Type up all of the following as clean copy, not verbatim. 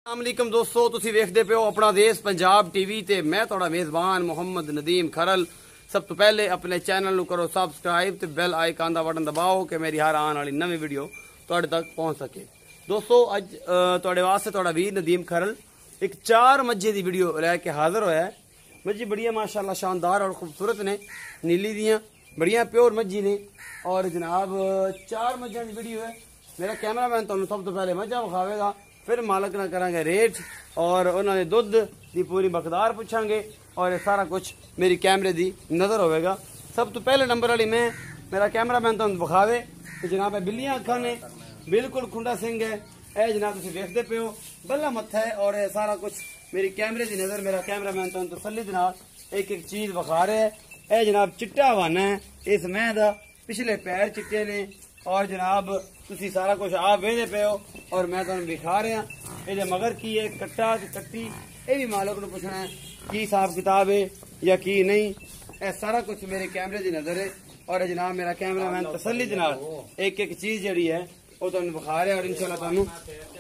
अस्सलामुअलैकुम दोस्तों, तुसी वेखदे पे हो अपना देश पंजाब टीवी ते मैं थोड़ा मेज़बान मोहम्मद नदीम खरल। सब तो पहले अपने चैनल नू करो सबसक्राइब ते बैल आइकन दा बटन दबाओ कि मेरी हर आने वाली नवी वीडियो तुहाडे तक पहुंच सके। दोस्तों अज तुहाडे वास्ते तुहाडा वीर नदीम खरल एक 4 मज्जे दी वीडियो लैके हाजिर होया है। मज्जी बढ़िया माशाल्लाह शानदार और खूबसूरत ने, नीली दियाँ बढ़िया प्योर मज्जी ने और जनाब 4 मज्जा की वीडियो है। मेरा कैमरामैन तुहानू सब तो पहले मज्जा विखावेगा, फिर मालक ना करांगे रेट और उन्होंने दुध की पूरी मकदार पूछांगे और ये सारा कुछ मेरी कैमरे की नज़र होगा। सब तो पहले नंबर वाली मैं मेरा कैमरामैन तुहानू विखावे तो जनाब बिल्लियां अखां ने, बिल्कुल खुंडा सिंह है। ए जनाब तुसीं देखदे पे हो बल्ला मत्था है और ये सारा कुछ मेरी कैमरे की नज़र मेरा कैमरामैन तुहानू तसल्ली दे नाल एक एक चीज़ विखा रहा है। ए जनाब चिट्टा हवाना है इस मैं दा, पिछले पैर चिट्टे ने और जनाब तुसी सारा कुछ आप वेखदे पे हो और मैं तुहानू दिखा रहा। ये मगर की है कट्टा की कट्टी, ये भी मालक नू पुछना है की हिसाब किताब है या की नहीं। ए सारा कुछ मेरे कैमरे की नज़र है और जनाब मेरा कैमरामैन तसल्ली दे नाल एक एक चीज़ जड़ी है वो तुहानू दिखा रहा और इंशाल्लाह तुहानू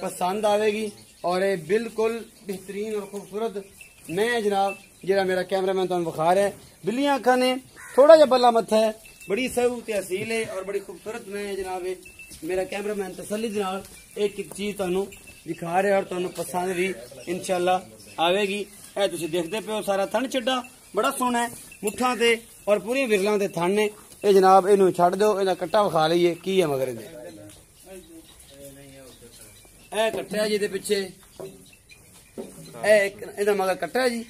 पसंद आवेगी। और ये बिल्कुल बेहतरीन और खूबसूरत मैं जनाब जरा मेरा कैमरामैन तुहानू दिखा रहा है। बिल्लियां अखां ने, थोड़ा जा बल्ला मत्था है, बड़ी सहू ते असील है और बड़ी खूबसूरत मैं जनाब मेरा कैमरामैन तसल्ली दे नाल एक एक चीज़ तुहानू दिखा रहे और तुहानू पसंद भी इंशाल्लाह आवेगी। ए तुसीं देखदे पे हो सारा थन चिड्डा बड़ा सोहना है, मुठ्ठां ते और पूरी विरलां ते थन ने। ये जनाब इनू छड्ड दो, इहदा कट्टा विखा लईए की है मगर इहदे। ए कट्टा है जी दे पिछे, ए इहदा मगर कट्टा है जी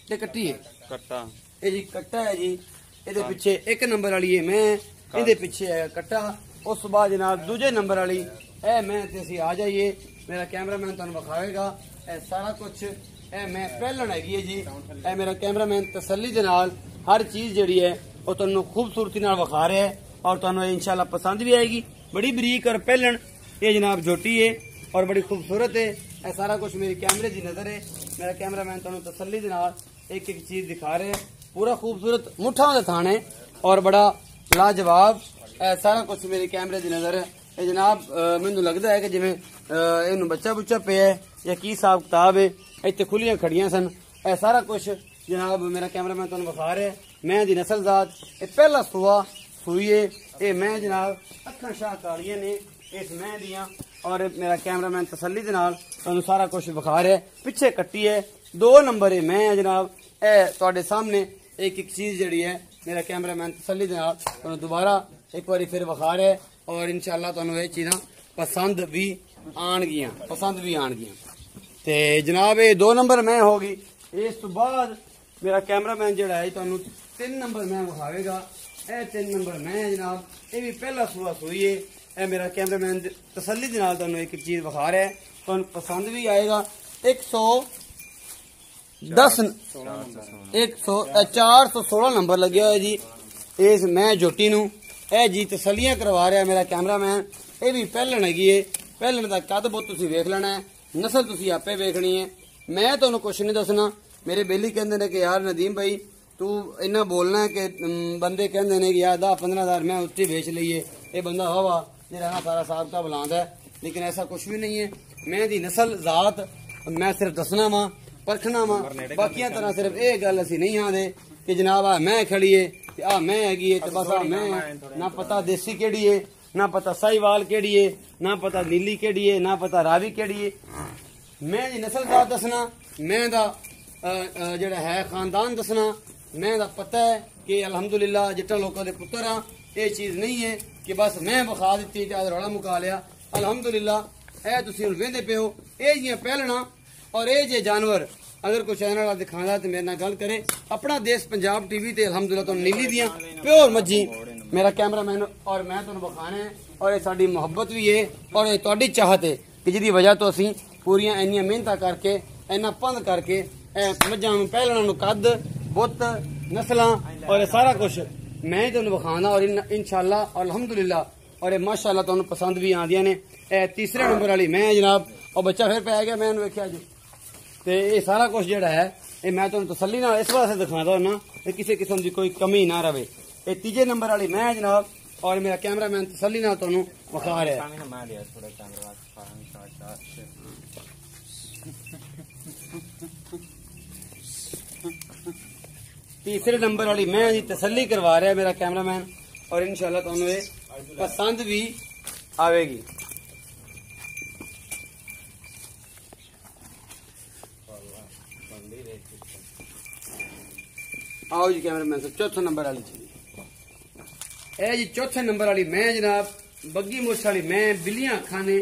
ते कट्टी है कट्टा, ये जी कट्टा है जी। ਇਹਦੇ ਪਿੱਛੇ ਇੱਕ ਨੰਬਰ ਵਾਲੀ ਹੈ ਮੈਂ, ਇਹਦੇ ਪਿੱਛੇ ਹੈ ਕੱਟਾ। ਉਸ ਤੋਂ ਬਾਅਦ ਜਨਾਬ ਦੂਜੇ ਨੰਬਰ ਵਾਲੀ ਇਹ ਮੈਂ ਤੇ ਅਸੀਂ ਆ ਜਾਈਏ, ਮੇਰਾ ਕੈਮਰਾਮੈਨ ਤੁਹਾਨੂੰ ਵਿਖਾਵੇਗਾ ਇਹ ਸਾਰਾ ਕੁਝ। ਇਹ ਮੈਂ ਪਹਿਲਣ ਹੈਗੀ ਹੈ ਜੀ, ਇਹ ਮੇਰਾ ਕੈਮਰਾਮੈਨ ਤਸੱਲੀ ਦੇ ਨਾਲ ਹਰ ਚੀਜ਼ ਜਿਹੜੀ ਹੈ ਉਹ ਤੁਹਾਨੂੰ ਖੂਬਸੂਰਤੀ ਨਾਲ ਵਿਖਾ ਰਿਹਾ ਹੈ और ਤੁਹਾਨੂੰ इंशाल्लाह पसंद भी आएगी। बड़ी बरीक और पहलण ये जनाब झोटी है और बड़ी खूबसूरत है। यह सारा कुछ मेरी कैमरे की नज़र है। मेरा कैमरामैन ਤੁਹਾਨੂੰ तसल्ली ਦੇ ਨਾਲ एक एक चीज़ दिखा रहे हैं। पूरा खूबसूरत मुठा का थान है और बड़ा लाजवाब सारा कुछ मेरे कैमरे की नज़र है। ये जनाब मैनू लगता है कि जिमें इनू बच्चा बुच्चा पे है या की हिसाब किताब है। इतने खुलियां खड़ियां सन, यह सारा कुछ जनाब मेरा कैमरामैन तुहानू विखा रहा है। मैं दी नस्ल जात ये पहला सुआ सूई है। ये मैं जनाब अखां शाह कालियां ने इस मैं दियां और मेरा कैमरामैन तसल्ली दे नाल तुहानू सारा कुछ विखा रहा है। पिछे कट्टी है 2 नंबर है मैं जनाब ए तुहाडे सामने एक एक चीज़ जड़ी है मेरा कैमरामैन तसल्ली दे नाल तुहानू दोबारा एक बारी फिर विखा रहा है और इंशाल्लाह तुहानू ये चीज़ां पसंद भी आनगियां ते जनाब ये 2 नंबर मैं होगी। इस तो बाद मेरा कैमरामैन जड़ा है तुहानू 3 नंबर मैं विखावेगा। ए 3 नंबर मैं जनाब ये भी पहला सुआ सूई है। ए मेरा कैमरामैन तसल्ली दे नाल तुहानू एक एक चीज़ विखा रहा है, तुहानू पसंद भी आएगा। 416 नंबर लगे हुए जी इस मैं झोटी नू। ए जी तसलियां करवा रहा है मेरा कैमरामैन। ये भी पहलण हैगी है, पहलण का कद बहुत तुसीं वेख लेना है, नस्ल तुसीं आपे वेखनी है। मैं तुहानू कुछ नहीं दसना। मेरे बेली कहंदे ने कि यार नदीम भाई तू इन्ना बोलना है कि बंदे कहंदे ने कि यार 10-15 हज़ार मैं उत्ते बेच लीए, ये बंदा हवा जरा सारा साहब का बुलांदा है, लेकिन ऐसा कुछ भी नहीं है। मैं दी नस्ल जात मैं सिर्फ दसना वा परखना वा, बाकिया तरह सिर्फ ये गल असीं नहीं आंदे कि जनाब आ मैं खड़ी है आ मैं हैगी है बस आ मैं, ना पता देसी केड़ी है, ना पता साहीवाल केड़ी है, ना पता नीली केड़ी है, ना पता रावी केड़ी है। मैं दी नस्ल जात दसना, मैं दा जेड़ा है खानदान दसना, मैं दा पता है कि अलहमदुलिल्लाह जिट्टा लोकां दे पुत्तर हाँ। ये चीज़ नहीं है कि बस मैं विखा दी ते रौला मुका लिया। अलहमदुलिल्लाह ए तुसीं हुण वेंदे पे हो ये जियां पहलना और ये जे जानवर अगर कोई चैनल वाला दिखाना तो मेरे नाल गल करे। अपना देश पंजाब टीवी ते अलहमदुलिल्लाह तुहानू नीली दियां प्योर मज्जी मेरा कैमरामैन और मैं तुहानू विखाना है और ये साडी मुहब्बत भी है और ये तुहाडी चाहत है कि जिहदी वजह तो असीं पूरियां इन्नियां मेहनतां करके इन्ना पंध करके मज्जां नू पहलना नू कद बुत नस्लां और ये सारा कुछ मैं ही तुहानू विखाना और इंशाअल्लाह अलहमदुलिल्लाह और ये माशाअल्लाह तुहानू पसंद भी आंदियां ने। तीसरे नंबर वाली मैं जनाब और बच्चा फिर पै गया मैं वेख्या जी तो ये सारा कुछ जड़ा है ये मैं तुहानू तसल्ली नाल इस वास्ते दिखांदा हुन्ना कि किसी किस्म की कोई कमी ना रहे। ये तीजे नंबर वाली मैं जनाब और मेरा कैमरामैन तसल्ली नाल तुहानू विखा रहा है। तीसरे नंबर वाली मैं जी तसल्ली करवा रहा है मेरा कैमरामैन और इंशाल्लाह तुहानू ये पसंद भी आवेगी। आओ जी कैमरामैन साहब चौथे नंबर वाली जी, ए जी चौथे नंबर वाली मैं जनाब बग्गी मुछ वाली मैं बिल्लियां अखां ने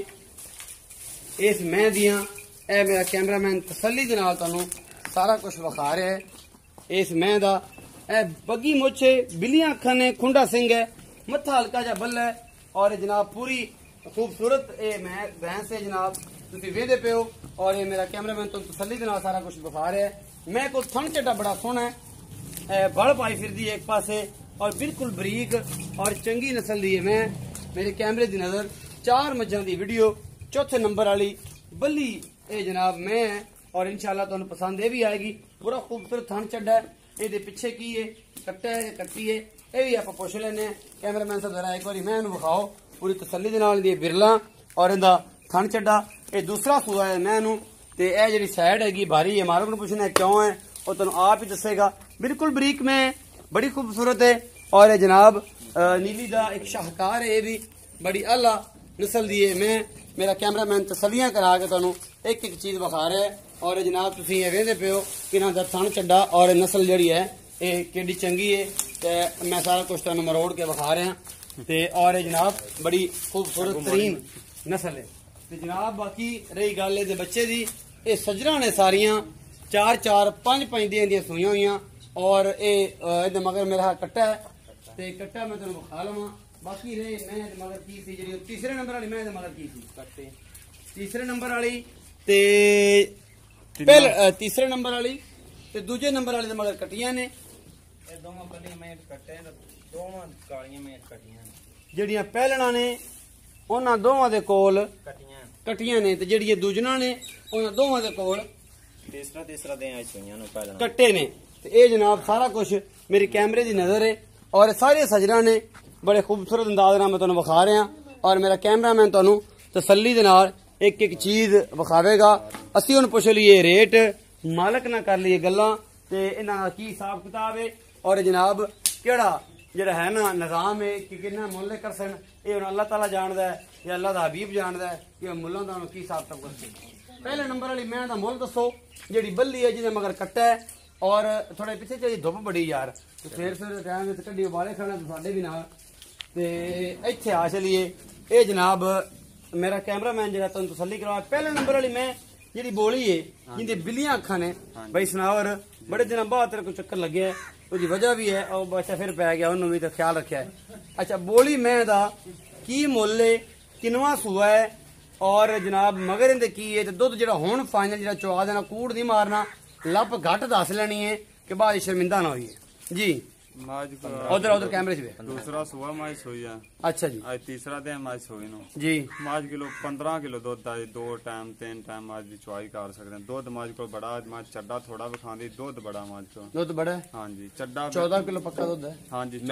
इस मैं दियां ए मेरा कैमरामैन तसल्ली दे नाल तुहानू सारा कुछ विखा रहा है। इस मैं दा ए बग्गी मुछ बिल्लियां अखां ने खुंडा सिंह है मत्था हल्का जा बल्ला है और जनाब पूरी खूबसूरत ए मैं भैंस है जनाब तुसीं वेखदे पे हो और ये मेरा कैमरामैन तुहानू तसल्ली दे नाल सारा कुछ विखा रहा है। मैं को थन चट्टा बड़ा सोहना है बड़ पाई फिरदी है एक पासे और बिल्कुल बरीक और चंगी नस्ल दी है। मैं मेरे कैमरे की नजर 4 मज्जां दी वीडियो चौथे नंबर वाली बल्ली ए जनाब मैं और इंशाल्लाह तुहानू पसंद ये भी आएगी। पूरा खूबसूरत थन चड्डा है, ये पिछे की है कट्टा है कट्टी है ये भी आप पुछ लेने कैमरामैन साहब जरा एक बार मैं विखाओ पूरी तसल्ली दे नाल दी बिरला और इंदा थन चड्डा। ये दूसरा सूआ है मैं ते ए जिहड़ी साइड हैगी भारी है मारो को पुछना क्यों है वो तुहानू आप ही दसेगा। बिल्कुल बरीक में बड़ी खूबसूरत है और जनाब नीली दा एक शाहकार है ये भी बड़ी आला नस्ल दी है। मैं मेरा कैमरामैन तसलियां करा के तुहानू एक एक चीज विखा रहा है और जनाब तुसीं ये वेखदे पे हो कि ना दा थन चड्डा और नस्ल जिहड़ी है ये किड्डी चंगी है ते मैं सारा कुछ तुहानू मरोड़ के विखा रहा ते और जनाब बड़ी खूबसूरत तरीन नस्ल है। ते जनाब बाकी रही गल ये बच्चे दी ये सजरा ने सारियां 4-4 5-5 दिन दी सूईयां हुईयां और ये मगर मेरा कट्टा है ते कट्टा मैं तुहानू विखा लवां। बाकी रहे मैं मगर की सी जी तीसरे नंबर वाली मैं मगर की सी कट्टे तीसरे नंबर वाली ते तीसरे नंबर वाली ते दूजे नंबर वाली मगर कट्टियां ने दोनों बल्ली में कट्टे दोनों कालियां में कट्टियां जड़ियां पहलना ने उन्हां दोवां दे कोल कट्टियां ने ते जड़ियां दूजना ने उन्हां दोवां दे कोल तीसरा दे आई सुइयां नु पहलना कट्टे ने। ते ये जनाब सारा कुछ मेरे कैमरे की नजर है और सारे सजरा ने बड़े खूबसूरत अंदाज नाल मैं तुहानू विखा रहा और मेरा कैमरामैन तुहानू तसल्ली दे नाल एक एक चीज विखावेगा। असीं हुण पुछ लईए रेट मालक ना कर लईए गल्लां ते इन्हां दा की हिसाब किताब है और जनाब केड़ा जेड़ा है ना निजाम है कि किन्ना मुल्ल कर सन ये हुण अल्लाह ताला जानदा है या अल्लाह दा हबीब जानदा है कि मुल्लां दा की हिसाब तक करदे। पहले नंबर वाली मैं दा मुल्ल दसो जेड़ी बल्ली है जिहदे मगर कट्टा है और थोड़े पिछे चाहिए धुप बड़ी यार सवेर सवेर टाइम कड्डी उबाले खाने साडे भी नाल ते इत्थे आ चलिए ये जनाब मेरा कैमरामैन जरा तुहानू तसल्ली करवा। पहले नंबर वाली मैं जिहड़ी बोली है जिंदी बिल्लियां अखां ने भाई सनावर बड़े दिन बाद तेरे को चक्कर लगे है उसकी वजह भी है और बच्चा फिर पै गया उन्होंने भी तो ख्याल रखा है। अच्छा बोली मैं दा की मुल्ल है किनवा सूआ है और जनाब मगर इंदे की है ते दुध जिहड़ा हुण फाइनल जिहड़ा चवा देना कूड़ नहीं मारना लप घट दस लेनी है कि बाद शर्मिंदा ना होइए जी। उधर उधर कैमरे च दूसरा सुबह माज सोई है। अच्छा जी आज तीसरा दिन माज सोई नो जी माज किलो 15 किलो दुध आई 2 टाइम 3 टाइम माज की चुआई कर सकते हैं। दुध माज को बड़ा माज चड्डा थोड़ा विखांदी दुध बड़ा माज को दुध बड़ा है हाँ जी चड्डा 14 किलो पक्का दुध है हाँ जी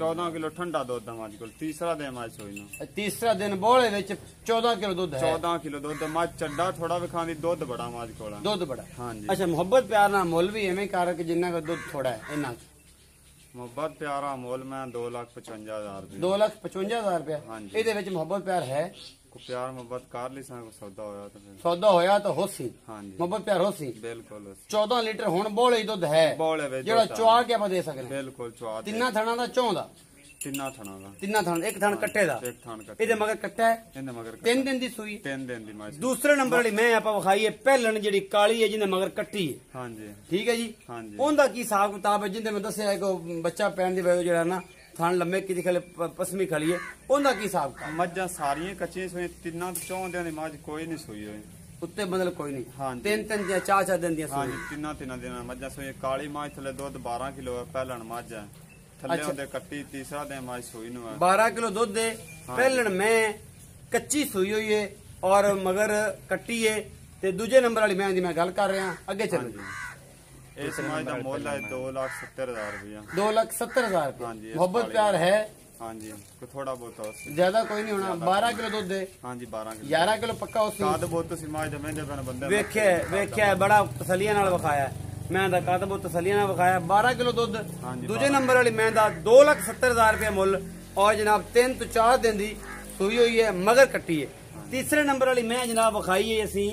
14 किलो ठंडा दुध है माज को। तीसरा दिन माज सोई नो तीसरा दिन बोले विच 14 किलो दुध है 14 किलो दुध माज चड्डा थोड़ा विखांदी दुध बड़ा माज को दुध बड़ा हाँ जी। अच्छा मोहब्बत प्यार ना मुल भी एवं कर के जिन्ना का दुध थोड़ा है इन्ना मोहब्बत प्यारा मोल में 2,55,000 रुपये 2,55,000 रुपया हाँ जी। ਇਹਦੇ ਵਿੱਚ मोहब्बत प्यार है को प्यार मोहब्बत कर ली सा सौदा होया तो फिर सौदा होया तो होसी हाँ जी मोहब्बत प्यार होसी बिल्कुल 14 लीटर ਹੁਣ ਬੋਲੇ ਹੀ ਦੁੱਧ ਹੈ ਬੋਲੇ ਵਿੱਚ ਜਿਹੜਾ ਚੁਆ ਕੇ ਆਪਾਂ ਦੇ ਸਕਦੇ बिल्कुल चुआ ਤਿੰਨਾਂ ਥਣਾਂ ਦਾ ਚੌਂ ਦਾ तिन्ना थना का ਤਿੰਨਾਂ ਥਣ ਇੱਕ ਥਣ ਕੱਟੇ ਦਾ एक थान का ਇਹਦੇ ਮਗਰ ਕੱਟਾ ਹੈ इनदे मगर 3 ਦਿਨ ਦੀ ਸੂਈ 3 दिन दी माज ਦੂਸਰੇ ਨੰਬਰ ਵਾਲੀ ਮੈਂ ਆਪਾਂ ਵਿਖਾਈ ਹੈ ਪਹਿਲਣ ਜਿਹੜੀ ਕਾਲੀ ਹੈ ਜਿਹਦੇ ਮਗਰ ਕੱਟੀ ਹੈ हाँ जी ਠੀਕ ਹੈ ਜੀ हाँ जी ਉਹਦਾ ਕੀ ਹਿਸਾਬ ਕਿਤਾਬ ਹੈ ਜਿੰਦੇ ਮੈਂ ਦੱਸਿਆ ਹੈ ਕਿ ਬੱਚਾ ਪੈਣ ਦੀ ਵਜ੍ਹਾ ਜਿਹੜਾ ਨਾ ਥਣ ਲੰਮੇ ਕੀ ਖਲੇ ਪਸਮੀ ਖਲੀ ਹੈ ਉਹਦਾ ਕੀ ਹਿਸਾਬ ਕਿਤਾਬ मज्जा सारियां कच्चियां सोई तिन्ना तो चौंदे दी माज कोई नहीं सोई होई ਉੱਤੇ ਮਤਲਬ ਕੋਈ ਨਹੀਂ हाँ जी ਤਿੰਨ ਤਿੰਨ ਜਾਂ ਚਾਰ ਚਾਰ ਦਿਨ ਦੀਆਂ हाँ ਸੂਈ जी तिन्ना दिन मज्जा सोई काली माज थले दुध 12 किलो है पहलन मज है थले होंदे कट्टी तीसरा दिन माज सोई नु है 12 किलो दुध है ਪਹਿਲਣ ਮੈਂ ਕੱਚੀ ਸੂਈ ਹੋਈ ਹੈ ਔਰ ਮਗਰ ਕੱਟੀ ਹੈ ਤੇ ਦੂਜੇ ਨੰਬਰ ਵਾਲੀ ਮੈਂ ਦੀ ਮੈਂ ਗੱਲ ਕਰ ਰਿਹਾ ਅੱਗੇ ਚੱਲੋ इस माज दा मोल है 2,70,000 रुपया 2,70,000 हाँ जी, रुपये इस मोहब्बत वाली प्यार है हाँ जी को थोड़ा बहुत हो ज्यादा कोई नहीं होना 12 किलो दुध है हाँ जी 12 किलो 11 किलो पक्का उसी साद बहुत तो सिमाज दे मेंदे बन बंदे ਵੇਖਿਆ ਬੜਾ ਤਸਲੀਆਂ ਨਾਲ ਵਿਖਾਇਆ ਮੈਂ ਦਾ ਕਾਤਬੋ ਤਸੱਲੀਆਂ ਨਾਲ ਵਿਖਾਇਆ 12 ਕਿਲੋ ਦੁੱਧ। ਹਾਂਜੀ, ਦੂਜੇ ਨੰਬਰ ਵਾਲੀ ਮੈਂ ਦਾ 2,70,000 रुपये ਮੁੱਲ ਔਰ ਜਨਾਬ 3 ਤੋਂ 4 ਦਿਨ ਦੀ ਸੂਈ ਹੋਈ ਹੈ, ਮਗਰ ਕੱਟੀ ਹੈ। ਤੀਸਰੇ ਨੰਬਰ ਵਾਲੀ ਮੈਂ ਜਨਾਬ ਵਿਖਾਈ ਹੈ ਅਸੀਂ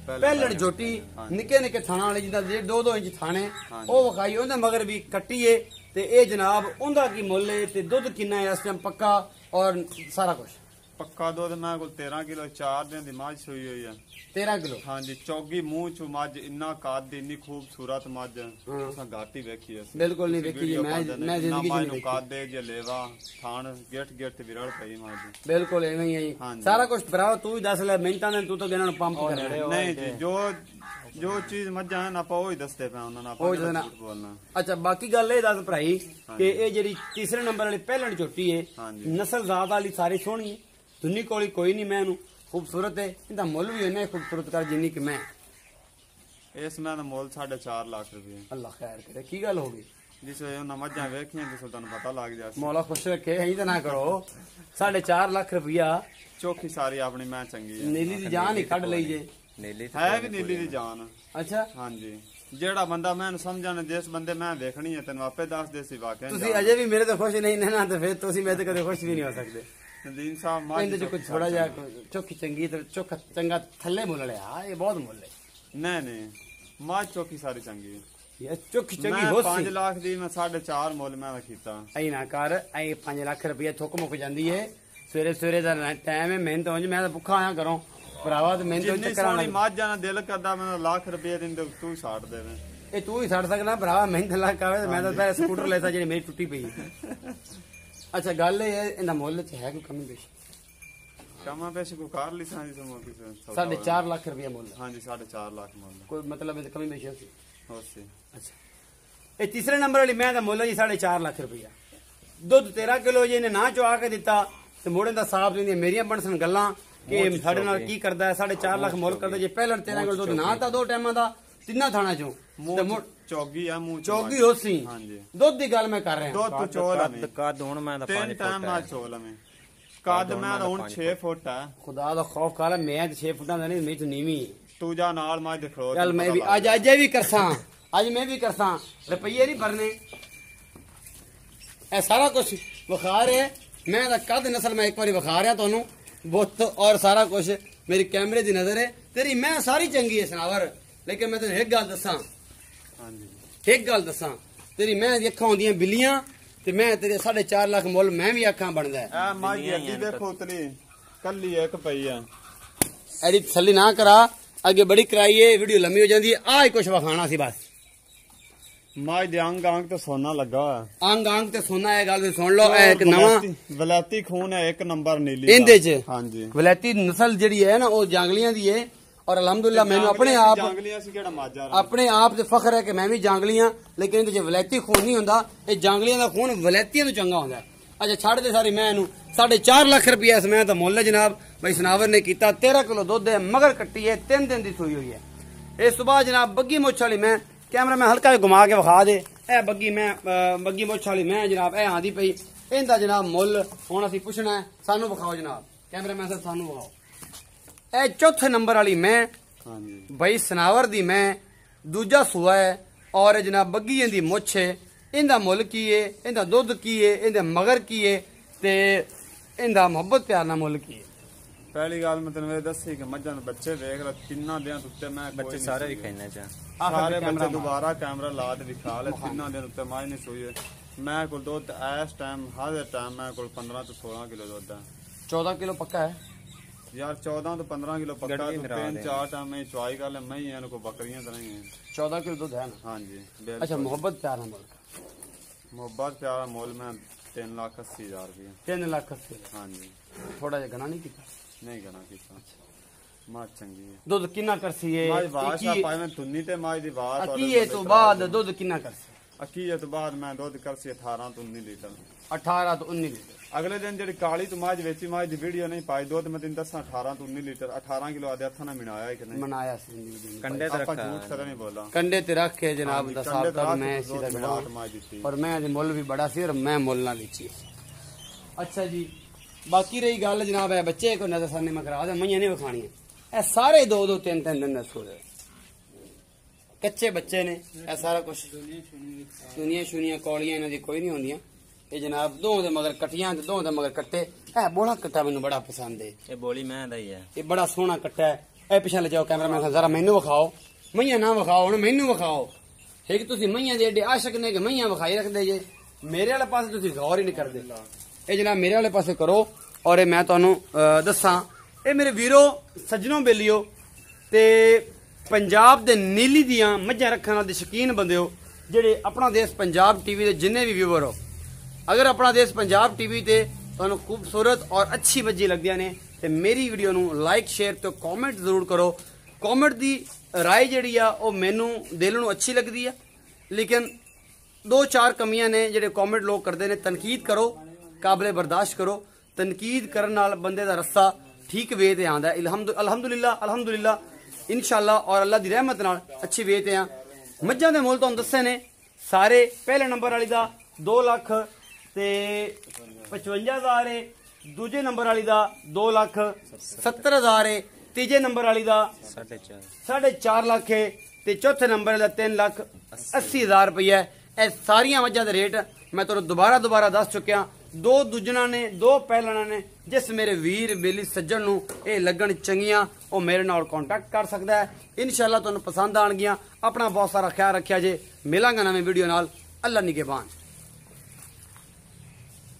ਪਹਿਲਣ ਝੋਟੀ ਨਿੱਕੇ ਨਿੱਕੇ ਥਾਣਾ ਵਾਲੇ ਜਿਹਦਾ 2-2 ਇੰਚ ਥਾਣੇ ਉਹ ਵਿਖਾਈ, ਉਹਦੇ ਮਗਰ ਵੀ ਕੱਟੀ ਹੈ। ਤੇ ਇਹ ਜਨਾਬ ਉਹਦਾ ਕੀ ਮੁੱਲ ਹੈ ਤੇ ਦੁੱਧ ਕਿੰਨਾ ਹੈ ਇਸ ਟਾਈਮ ਪੱਕਾ ਔਰ ਸਾਰਾ ਕੁਝ? ਪੱਕਾ ਦੁੱਧ ਮੈਂ ਕੋਲ 13 ਕਿਲੋ 4 ਦਿਨ ਦੀ ਮੱਝ ਸੂਈ ਹੋਈ ਆ। 13 ਕਿਲੋ। ਹਾਂਜੀ, ਚੌਗੀ ਮੂੰਹ ਚ ਮੱਝ, ਇੰਨਾ ਕੱਦ, ਇੰਨੀ ਖੂਬਸੂਰਤ ਮੱਝ ਅਸਾਂ ਘਾਟੀ ਵੇਖੀ ਅਸੀਂ। ਬਿਲਕੁਲ ਨਹੀਂ ਵੇਖੀ ਜੀ, ਮੈਂ ਜ਼ਿੰਦਗੀ ਚ ਨਹੀਂ ਵੇਖੀ। ਕੱਦ ਜੇ ਲੇਵਾ ਥਾਣ ਗਿੱਟ ਵਿਰਲ ਪਈ ਮੱਝ। ਬਿਲਕੁਲ ਐਵੇਂ ਹੀ ਹੈ ਜੀ, ਸਾਰਾ ਕੁਝ ਭਰਾ ਤੂੰ ਹੀ ਦੱਸ ਲੈ, ਮਿੰਟਾਂ ਦੇ ਤੂੰ ਤਾਂ ਇਹਨਾਂ ਨੂੰ ਪੰਪ ਕਰ ਰਿਹਾ। ਨਹੀਂ ਜੀ, ਜੋ ਚੀਜ਼ ਮੱਝਾਂ ਹਨ ਆਪਾਂ ਉਹ ਹੀ ਦੱਸਦੇ ਪਏ ਉਹਨਾਂ ਨਾਲ, ਆਪਾਂ ਝੂਠ ਬੋਲਣਾ। ਅੱਛਾ, ਬਾਕੀ ਗੱਲ ਇਹ ਦੱਸ ਭਰਾਈ ਕਿ ਇਹ ਜਿਹੜੀ ਤੀਸਰੇ ਨੰਬਰ ਵਾਲੀ ਪਹਿਲਣ ਝੋਟੀ ਹੈ, ਨਸਲ ਜ਼ਾਤ ਵਾਲੀ ਸਾਰੀ ਸੋਹਣੀ ਹੈ, ਦੁਨੀ ਕੋਲੀ ਕੋਈ ਨਹੀਂ, ਮੈਂ ਇਹਨੂੰ ਖੂਬਸੂਰਤ ਹੈ, ਇਹਦਾ ਮੁੱਲ ਵੀ ਇੰਨਾ ਖੂਬਸੂਰਤ ਕਰ ਜਿੰਨੀ ਕਿ ਮੈਂ। ਇਸ ਮੈਂ ਦਾ ਮੁੱਲ 4.5 ਲੱਖ ਰੁਪਏ। ਅੱਲਾਹ ਖੈਰ ਕਰੇ। ਕੀ ਗੱਲ ਹੋ ਗਈ? ਜਿਸ ਵੇ ਉਹਨਾਂ ਮੱਝਾਂ ਵੇਖੀਆਂ ਜਿਸ ਤੁਹਾਨੂੰ ਪਤਾ ਲੱਗ ਜਾ। ਮੌਲਾ ਖੁਸ਼ ਰੱਖੇ, ਅਸੀਂ ਤਾਂ ਨਾ ਕਰੋ। 4.5 ਲੱਖ ਰੁਪਇਆ ਚੌਖੀ ਸਾਰੀ ਆਪਣੀ ਮੈਂ ਚੰਗੀ ਹੈ। ਨੀਲੀ ਦੀ ਜਾਨ ਹੀ ਕੱਢ ਲਈ ਜੇ। ਨੀਲੀ ਹੈ ਵੀ ਨੀਲੀ ਦੀ ਜਾਨ। ਅੱਛਾ, ਹਾਂਜੀ, ਜਿਹੜਾ ਬੰਦਾ ਮੈਨੂੰ ਸਮਝਣ, ਜਿਸ ਬੰਦੇ ਮੈਂ ਵੇਖਣੀ ਹੈ ਤੈਨੂੰ ਆਪੇ ਦੱਸ ਦੇ ਸੀ। ਵਾਕਿਆ ਤੁਸੀਂ ਅਜੇ ਵੀ ਮੇਰੇ ਤੋਂ ਖੁਸ਼ ਨਹੀਂ ਨਾ, ਤੇ ਫਿਰ ਤੁਸੀਂ ਮੇਰੇ ਤੋਂ ਕਦੇ ਖੁਸ਼ ਵੀ ਨਹੀਂ ਹੋ ਸਕਦੇ। ਨਦੀਮ ਸਾਹਿਬ ਮੱਝ ਇਹਦੇ ਚ ਕੁਝ ਥੋੜਾ ਜਿਹਾ ਚੋਖੀ ਚੰਗੀ ਤੇ ਚੋਖਾ ਚੰਗਾ ਥੱਲੇ ਮੁੱਲ ਲਿਆ, ਇਹ ਬਹੁਤ ਮੁੱਲ ਹੈ। ਨਹੀਂ ਮੱਝ ਚੌਖੀ ਸਾਰੀ ਚੰਗੀ ਹੈ। ਇਹ ਚੋਖੀ ਚੰਗੀ ਮੈਂ ਹੋ 5 ਲੱਖ ਦੀ ਮੈਂ 4.5 ਮੁੱਲ ਮੈਂ ਕੀਤਾ। ਐ ਨਾ ਕਰ, ਐ 5 ਲੱਖ ਰੁਪਏ ਥੁੱਕ ਮੁੱਕ ਜਾਂਦੀ ਹੈ। ਸਵੇਰੇ ਦਾ ਟਾਈਮ ਹੈ, ਮਿਹਨਤ ਹੋ ਜੀ, ਮੈਂ ਤਾਂ ਭੁੱਖਾ ਆਇਆ ਘਰੋਂ ਭਰਾਵਾ, ਤੇ ਮਿਹਨਤ ਜਿੰਨੀ ਸੋਹਣੀ ਮੱਝ ਆ ਨਾ, ਦਿਲ ਕਰਦਾ ਮੈਨੂੰ ਲੱਖ ਰੁਪਏ ਦਿੰਦੇ ਤੂੰ ਛੱਡ ਦੇਵੇਂ। ਇਹ ਤੂੰ ਹੀ ਛੱਡ ਸਕਦਾ ਭਰਾਵਾ, ਮਿਹਨਤ ਲੱਗ ਆਵੇ। ਮੈਂ ਤਾਂ ਪਹਿਲੇ ਸਕੂਟਰ ਲੈਤਾ ਜਿਹੜੀ ਮੇਰੀ ਟੁੱਟੀ ਪਈ। ਅੱਛਾ, ਗੱਲ ਇਹ ਹੈ ਇਹਦਾ ਮੁੱਲ ਚ ਹੈ ਕੋਈ ਕਮੀ ਪੇਸ਼ੀ? ਕਮਾ ਪੈਸੇ ਕੋ ਕਰ ਲਈ ਸਾਂ ਜੀ ਸਮੋ ਕਿਸੇ 4.5 ਲੱਖ ਰੁਪਏ ਮੁੱਲ। ਹਾਂਜੀ, 4.5 ਲੱਖ ਮੁੱਲ। ਕੋਈ ਮਤਲਬ ਇਹ ਕਮੀ ਪੇਸ਼ੀ ਹੋਸੀ? ਹੋਸੀ। ਅੱਛਾ, ਇਹ ਤੀਸਰੇ ਨੰਬਰ ਵਾਲੀ ਮੈਂ ਦਾ ਮੁੱਲ ਹੈ ਜੀ 4.5 ਲੱਖ ਰੁਪਇਆ। ਦੁੱਧ 13 ਕਿਲੋ ਜੀ, ਇਹਨੇ ਨਾ ਚੁਆ ਕੇ ਦਿੱਤਾ ਤੇ ਮੋੜੇ ਦਾ ਸਾਫ ਲੈਂਦੀਆਂ ਮੇਰੀਆਂ ਬਣਸਣ ਗੱਲਾਂ ਕਿ ਸਾਡੇ ਨਾਲ ਕੀ ਕਰਦਾ ਹੈ। 4.5 ਲੱਖ ਮੁੱਲ ਕਰਦਾ ਜੇ ਪਹਿਲਾਂ 13 ਕਿਲੋ ਦੁੱਧ ਨਾ ਤਾਂ 2 ਟਾਈਮਾਂ ਦਾ ਤਿੰਨਾਂ ਥਾਣਾ ਚੋਂ ਚੌਗੀ ਆ ਮੂੰਹ ਚੌਗੀ ਹੋਸੀ। ਹਾਂਜੀ, ਦੁੱਧ ਦੀ ਗੱਲ ਮੈਂ ਕਰ ਰਿਹਾ। ਦੁੱਧ ਤੋਂ ਚੋਲ ਕੱਦ ਹੁਣ ਮੈਂ ਤਾਂ 5 ਟਾਈਮ ਨਾਲ ਚੋਲ ਮੈਂ ਕੱਦ ਮੈਂ ਹੁਣ 6 ਫੁੱਟ ਆ। ਖੁਦਾ ਦਾ ਖੌਫ ਕਰ, ਮੈਂ ਤੇ 6 ਫੁੱਟਾਂ ਦਾ ਨਹੀਂ, ਮੇਰੀ ਤੋਂ ਨੀਵੀਂ। ਤੂੰ ਜਾ ਨਾਲ ਮੈਂ ਦਿਖੋ। ਚੱਲ ਮੈਂ ਵੀ ਅੱਜ ਵੀ ਕਰਸਾਂ, ਅੱਜ ਮੈਂ ਵੀ ਕਰਸਾਂ, ਰੁਪਈਏ ਨਹੀਂ ਭਰਨੇ। ਇਹ ਸਾਰਾ ਕੁਝ ਵਿਖਾ ਰਿਹਾ ਮੈਂ ਦਾ ਕੱਦ ਨਸਲ ਮੈਂ ਇੱਕ ਵਾਰੀ ਵਿਖਾ ਰਿਹਾ ਤੁਹਾਨੂੰ, ਬੁੱਤ ਔਰ ਸਾਰਾ ਕੁਝ ਮੇਰੀ ਕੈਮਰੇ ਦੀ ਨਜ਼ਰ ਹੈ। ਤੇਰੀ ਮੈਂ ਸਾਰੀ ਚੰਗੀ ਹੈ ਸਨਾਵਰ, ਲੇਕਿਨ ਮੈਂ ਤੈਨੂੰ ਇੱਕ ਗੱਲ ਦੱਸਾਂ। ਹਾਂਜੀ, ਇੱਕ ਗੱਲ ਦੱਸਾਂ, ਤੇਰੀ ਮੈਂ ਦੀ ਅੱਖਾਂ ਹੁੰਦੀਆਂ ਬਿੱਲੀਆਂ ਤੇ ਮੈਂ ਤੇਰੇ 4.5 ਲੱਖ ਮੁੱਲ ਮੈਂ ਵੀ ਅੱਖਾਂ ਬਣਦਾ। ਆ ਮਾਂ ਦੀ ਅੱਡੀ ਦੇਖੋ ਉਤਲੀ ਕੱਲੀ ਇੱਕ ਪਈ ਆ। ਐਡੀ ਤਸੱਲੀ ਨਾ ਕਰਾ, ਅੱਗੇ ਬੜੀ ਕਰਾਈਏ, ਵੀਡੀਓ ਲੰਮੀ ਹੋ ਜਾਂਦੀ ਹੈ। ਆਹ ਹੀ ਕੁਝ ਵਿਖਾਣਾ ਸੀ ਬਸ। ਮਾਂ ਦੇ ਅੰਗ ਤੇ ਸੋਨਾ ਲੱਗਾ ਹੋਇਆ। ਅੰਗ ਤੇ ਸੋਨਾ, ਇਹ ਗੱਲ ਵੀ ਸੁਣ ਲਓ। ਇਹ ਇੱਕ ਨਵਾਂ ਵਲੈਤੀ ਖੂਨ ਹੈ, 1 ਨੰਬਰ ਨੀਲੀ ਇਹਦੇ ਚ। ਹਾਂਜੀ, ਵਲੈਤੀ ਨਸਲ ਜਿਹੜੀ ਹੈ ਨਾ ਉਹ ਜਾਂਗਲੀਆਂ ਦੀ ਹੈ। ਔਰ ਅਲਹਮਦੁਲਿਲਾ ਮੈਨੂੰ ਆਪਣੇ ਆਪ ਤੇ ਫਖਰ ਹੈ ਕਿ ਮੈਂ ਵੀ ਜਾਂਗਲੀਆਂ, ਲੇਕਿਨ ਇਹਦੇ ਚ ਵਲੈਤੀ ਖੂਨ ਨਹੀਂ ਹੁੰਦਾ। ਇਹ ਜਾਂਗਲੀਆਂ ਦਾ ਖੂਨ ਵਲੈਤੀਆਂ ਤੋਂ ਚੰਗਾ ਹੁੰਦਾ। ਅੱਛਾ, ਛੱਡ ਦੇ ਸਾਰੀ ਮੈਂ ਇਹਨੂੰ 4.5 ਲੱਖ ਰੁਪਇਆ ਇਸ ਮੈਂ ਤਾਂ ਮੁੱਲ ਹੈ ਜਨਾਬ। ਬਈ ਸਨਾਵਰ ਨੇ ਕੀਤਾ 13 ਕਿਲੋ ਦੁੱਧ ਹੈ, ਮਗਰ ਕੱਟੀ ਹੈ, 3 ਦਿਨ ਦੀ ਸੂਈ ਹੋਈ ਹੈ। ਇਸ ਤੋਂ ਬਾਅਦ ਜਨਾਬ ਬੱਗੀ ਮੁੱਛ ਵਾਲੀ ਮੈਂ, ਕੈਮਰਾ ਮੈਂ ਹਲਕਾ ਜਿਹਾ ਘੁਮਾ ਕੇ ਵਿਖਾ ਦੇ। ਇਹ ਬੱਗੀ ਮੁੱਛ ਵਾਲੀ ਮੈਂ ਜਨਾਬ, ਇਹ ਆਂਦੀ ਪਈ। ਇਹਦਾ ਜਨਾਬ ਮੁੱਲ ਹੁਣ ਅਸੀਂ ਪੁੱਛਣਾ ਹੈ, ਸਾਨੂੰ ਵਿਖਾਓ ਜਨਾਬ, ਕੈਮਰਾ ਮੈਨ ਸਾਹਿਬ ਸਾਨੂੰ ਵਿਖਾਓ। ਇਹ ਚੌਥੇ ਨੰਬਰ ਵਾਲੀ ਮੈਂ ਬਈ ਸਨਾਵਰ ਦੀ ਮੈਂ, ਦੂਜਾ ਸੂਆ ਹੈ ਔਰ ਜਨਾਬ ਬੱਗੀ ਇਹਦੀ ਮੁੱਛ ਹੈ। ਇਹਦਾ ਮੁੱਲ ਕੀ ਹੈ, ਇਹਦਾ ਦੁੱਧ ਕੀ ਹੈ, ਇਹਦੇ ਮਗਰ ਕੀ ਹੈ ਤੇ ਇਹਦਾ ਮੁਹੱਬਤ ਪਿਆਰ ਨਾਲ ਮੁੱਲ ਕੀ ਹੈ? ਪਹਿਲੀ ਗੱਲ ਮੈਂ ਤੈਨੂੰ ਇਹ ਦੱਸੀ ਕਿ ਮੱਝਾਂ ਦੇ ਬੱਚੇ ਵੇਖ ਲੈ ਤਿੰਨਾਂ ਦਿਨਾਂ ਉੱਤੇ ਮੈਂ ਬੱਚੇ ਸਾਰੇ ਵੀ ਖਾਣੇ ਚਾ ਸਾਰੇ ਬੱਚੇ ਦੁਬਾਰਾ ਕੈਮਰਾ ਲਾ ਦੇ ਵਿਖਾ ਲੈ। ਤਿੰਨਾਂ ਦਿਨ ਉੱਤੇ ਮਾਝ ਨਹੀਂ ਸੋਈ। ਮੈਂ ਕੋਲ ਦੁੱਧ ਇਸ ਟਾਈਮ ਹਰ ਟਾਈਮ ਮੈਂ ਕੋਲ 15 ਤੋਂ 16 ਕਿਲੋ ਦੁੱਧ ਹੈ। 14 ਕਿਲੋ ਪੱਕਾ ਹੈ ਯਾਰ, 14 ਤੋਂ 15 ਕਿਲੋ ਪੱਕਾ। 3-4 ਟਾਈਮ ਮੈਂ ਚੁਆਈ ਕਰ ਲੈ, ਮੈਂ ਹੀ ਇਹਨਾਂ ਕੋ ਬੱਕਰੀਆਂ ਤਰ੍ਹਾਂ ਹੀ ਹੈ। 14 ਕਿਲੋ ਦੁੱਧ ਹੈ ਨਾ? ਹਾਂਜੀ। ਅੱਛਾ, ਮੁਹੱਬਤ ਪਿਆਰ ਨਾਲ ਮੁੱਲ? ਮੁਹੱਬਤ ਪਿਆਰਾ ਮੁੱਲ ਮੈਂ 3,80,000 ਰੁਪਏ। 3,80,000? ਹਾਂਜੀ। ਥੋੜਾ ਜਿਹਾ ਗਣਾ ਨਹੀਂ ਕੀਤਾ? ਨਹੀਂ ਗਣਾ ਕੀਤਾ। ਮਾਂ ਚੰਗੀ ਹੈ। ਦੁੱਧ ਕਿੰਨਾ ਕਰਸੀ ਹੈ? ਮਾਝ ਬਾਸ਼ਾ ਪਾਵੇਂ ਤੁੰਨੀ ਤੇ ਮਾਝ ਦੀ ਬਾਤ। ਅਕੀਏ ਤੋਂ ਬਾਅਦ ਦੁੱਧ ਕਿੰਨਾ ਕਰਸੀ? ਅਕੀਏ ਤੋਂ ਬਾਅਦ ਮੈਂ ਦੁੱਧ ਕਰਸੀ 18 ਤੋਂ 19 ਲੀਟਰ। 18 ਤੋਂ 19 ਲੀਟਰ। ਅਗਲੇ ਦਿਨ ਜਿਹੜੀ ਕਾਲੀ ਤੋਂ ਮਾਝ ਵੇਚੀ, ਮਾਝ ਦੀ ਵੀਡੀਓ ਨਹੀਂ ਪਾਈ। ਦੁੱਧ ਮੈਂ ਤੈਨੂੰ ਦੱਸਾਂ 18 ਤੋਂ 19 ਲੀਟਰ। 18 ਕਿਲੋ ਆਦੇ ਹੱਥਾਂ ਨਾਲ ਮਿਣਾਇਆ ਕਿ ਨਹੀਂ? ਮਨਾਇਆ ਸੀ। ਕੰਡੇ ਤੇ ਆਪਾਂ ਝੂਠ ਕਰ ਨਹੀਂ ਬੋਲਾ। ਕੰਡੇ ਤੇ ਰੱਖ ਕੇ ਜਨਾਬ ਦਾ ਸਾਬ ਤੱਕ ਮੈਂ ਇਸੇ ਦਾ ਗਣਾ, ਔਰ ਮੈਂ ਇਹਦੇ ਮੁੱਲ ਵੀ ਬੜਾ ਸੀ ਔਰ ਮੈਂ ਮੁੱਲ ਨਾ ਵੇਚੀ। ਅੱਛਾ ਜੀ, ਬਾਕੀ ਰਹੀ ਗੱਲ ਜਨਾਬ ਹੈ ਬੱਚੇ ਕੋ ਨਜ਼ਰ ਸਾਹਮਣੇ ਮੈਂ ਕਰਾ ਦੇ, ਮਈਆਂ ਨੇ ਵਿਖਾਣੀਆਂ। ਇਹ ਸਾਰੇ 2-2 3-3 ਦਿਨ ਦਾ ਸੂਰ ਕੱਚੇ ਬੱਚੇ ਨੇ ਇਹ ਸਾਰਾ ਕੁਝ ਸੁਨੀਆਂ ਸ਼ੁਨੀਆਂ ਕੌਲੀਆਂ ਇਹਨਾਂ ਦੀ ਕੋਈ ਨਹੀਂ ਹੁੰਦੀਆਂ ਇਹ ਜਨਾਬ ਦੋ ਦੇ ਮਗਰ ਕਟੀਆਂ ਤੇ ਦੋ ਦੇ ਮਗਰ ਕੱਟੇ ਇਹ ਬੋਲਾ ਕੱਟਾ ਮੈਨੂੰ ਬੜਾ ਪਸੰਦ ਹੈ ਇਹ ਬੋਲੀ ਮੈਂ ਦਾ ਹੀ ਹੈ ਇਹ ਬੜਾ ਸੋਹਣਾ ਕੱਟਾ ਹੈ ਇਹ ਪਿੱਛੇ ਲੈ ਜਾਓ ਕੈਮਰਾਮੈਨ ਜ਼ਰਾ ਮੈਨੂੰ ਵਿਖਾਓ ਮਈਆਂ ਨਾ ਵਿਖਾਓ ਹੁਣ ਮੈਨੂੰ ਵਿਖਾਓ ਹੈ ਕਿ ਤੁਸੀਂ ਮਈਆਂ ਦੇ ਏਡੇ ਆਸ਼ਕ ਨੇ ਕਿ ਮਈਆਂ ਵਿਖਾਈ ਰੱਖਦੇ ਜੇ ਮੇਰੇ ਵਾਲੇ ਪਾਸੇ ਤੁਸੀਂ ਗੌਰ ਹੀ ਨਹੀਂ ਕਰਦੇ ਇਹ ਜਨਾਬ ਮੇਰੇ ਵਾਲੇ ਪਾਸੇ ਕਰੋ ਔਰ ਇਹ ਮੈਂ ਤੁਹਾਨੂੰ ਦੱਸਾਂ ਇਹ ਮੇਰੇ ਵੀਰੋ ਸੱਜਣੋਂ ਬੇਲੀਓ ਤੇ ਪੰਜਾਬ ਦੇ ਨੀਲੀ ਦੀਆਂ ਮੱਝਾਂ ਰੱਖਣ ਵਾਲੇ ਸ਼ੌਕੀਨ ਬੰਦੇ ਹੋ ਜਿਹੜੇ ਆਪਣਾ ਦੇਸ਼ ਪੰਜਾਬ ਟੀਵੀ ਦੇ ਜਿੰਨੇ ਵੀ ਵਿਊਅਰ ਹੋ ਅਗਰ ਆਪਣਾ ਦੇਸ਼ ਪੰਜਾਬ ਟੀਵੀ ਤੇ ਤੁਹਾਨੂੰ ਖੂਬਸੂਰਤ ਔਰ ਅੱਛੀ ਮੱਝੀ ਲੱਗਦੀਆਂ ਨੇ ਤੇ ਮੇਰੀ ਵੀਡੀਓ ਨੂੰ ਲਾਈਕ ਸ਼ੇਅਰ ਤੇ ਕਮੈਂਟ ਜ਼ਰੂਰ ਕਰੋ ਕਮੈਂਟ ਦੀ ਰਾਏ ਜਿਹੜੀ ਆ ਉਹ ਮੈਨੂੰ ਦਿਲ ਨੂੰ ਅੱਛੀ ਲੱਗਦੀ ਆ ਲੇਕਿਨ ਦੋ ਚਾਰ ਕਮੀਆਂ ਨੇ ਜਿਹੜੇ ਕਮੈਂਟ ਲੋਕ ਕਰਦੇ ਨੇ ਤਨਕੀਦ ਕਰੋ ਕਾਬਲੇ ਬਰਦਾਸ਼ਤ ਕਰੋ ਤਨਕੀਦ ਕਰਨ ਨਾਲ ਬੰਦੇ ਦਾ ਰਸਤਾ ਠੀਕ ਵੇ ਤੇ ਆਂਦਾ ਅਲਹਮਦੁਲਿਲਾ ਇਨਸ਼ਾਅੱਲਾ ਔਰ ਅੱਲਾ ਦੀ ਰਹਿਮਤ ਨਾਲ ਅੱਛੀ ਵੇ ਤੇ ਆ ਮੱਝਾਂ ਦੇ ਮੁੱਲ ਤੁਹਾਨੂੰ ਦੱਸੇ ਨੇ ਸਾਰੇ ਪਹਿਲੇ ਨੰਬਰ ਵਾਲੀ ਦਾ 2 ਲੱਖ ਤੇ 55,000 ਹੈ ਦੂਜੇ ਨੰਬਰ ਵਾਲੀ ਦਾ 2,70,000 ਹੈ ਤੀਜੇ ਨੰਬਰ ਵਾਲੀ ਦਾ 4.5 ਲੱਖ ਹੈ ਤੇ ਚੌਥੇ ਨੰਬਰ ਵਾਲਾ 3,80,000 ਰੁਪਇਆ ਇਹ ਸਾਰੀਆਂ ਮੱਝਾਂ ਦੇ ਰੇਟ ਮੈਂ ਤੁਹਾਨੂੰ ਦੁਬਾਰਾ ਦੱਸ ਚੁੱਕਿਆ ਦੋ ਦੂਜਣਾ ਨੇ ਦੋ ਪਹਿਲਣਾ ਨੇ ਜਿਸ ਮੇਰੇ ਵੀਰ ਬੇਲੀ ਸੱਜਣ ਨੂੰ ਇਹ ਲੱਗਣ ਚੰਗੀਆਂ ਉਹ ਮੇਰੇ ਨਾਲ ਕੰਟੈਕਟ ਕਰ ਸਕਦਾ ਹੈ ਇਨਸ਼ਾਅੱਲਾ ਤੁਹਾਨੂੰ ਪਸੰਦ ਆਣਗੀਆਂ ਆਪਣਾ ਬਹੁਤ ਸਾਰਾ ਖਿਆਲ ਰੱਖਿਆ ਜੇ ਮਿਲਾਂਗਾ ਨਵੇਂ ਵੀਡੀਓ ਨਾਲ ਅੱਲਾ ਨਿਗਹਿਬਾਨ